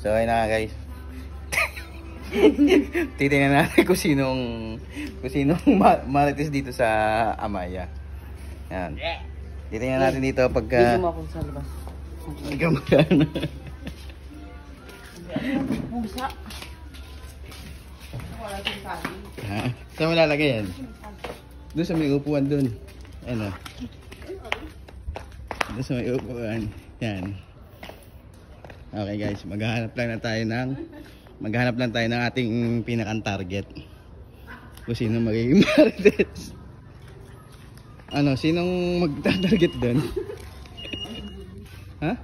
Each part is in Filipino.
So ayun na guys. Titingnan natin kung sinong marites dito sa Amaya. Yan. Titingnan natin dito pagka... Dito mo ako sa labas. Ikaw magkano? Pusa. Wala siyang sabi. Ha? Saan mo lalagay yan? Doon sa may upuan doon. Ano? Doon sa may upuan. Yan. Okay guys, maghahanap lang tayo ng ating pinakang target. Kung sino magiging marites. Ano, sinong magta-target doon? Ha?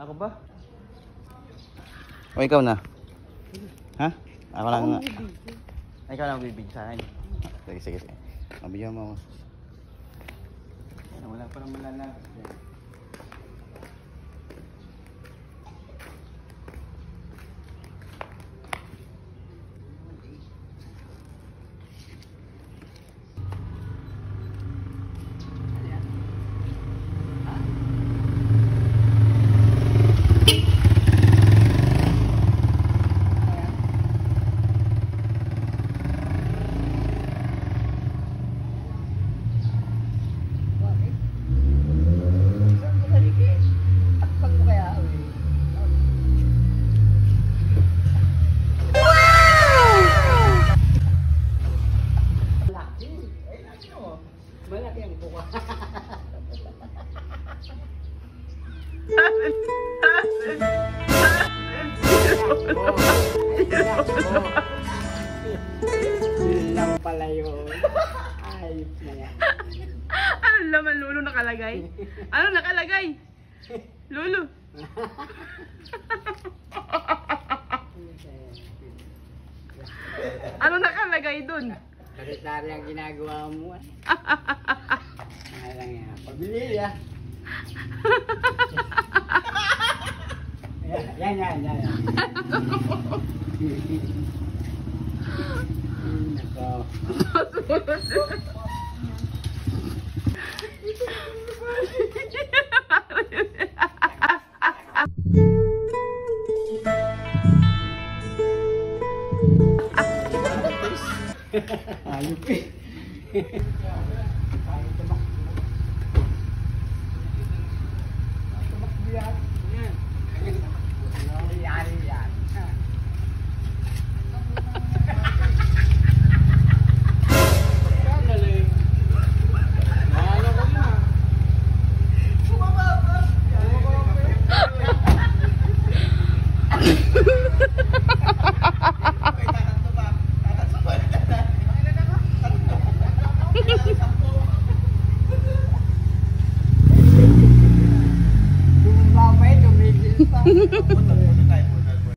Ako ba? O ikaw na? Ha? Ako lang na. Ikaw lang bibig sa akin. Sige. Mabigyan mo ako. Wala pa naman lalaki. Malaki ang buka. Yun lang pala yun. Ayos na yan. Ano laman, Lulu, nakalagay? Ano nakalagay? Lulu. Ano nakalagay dun? Pagkatari ang ginagawa mo. Lang yan. Pamilya. Yan. Nako. Ayup eh.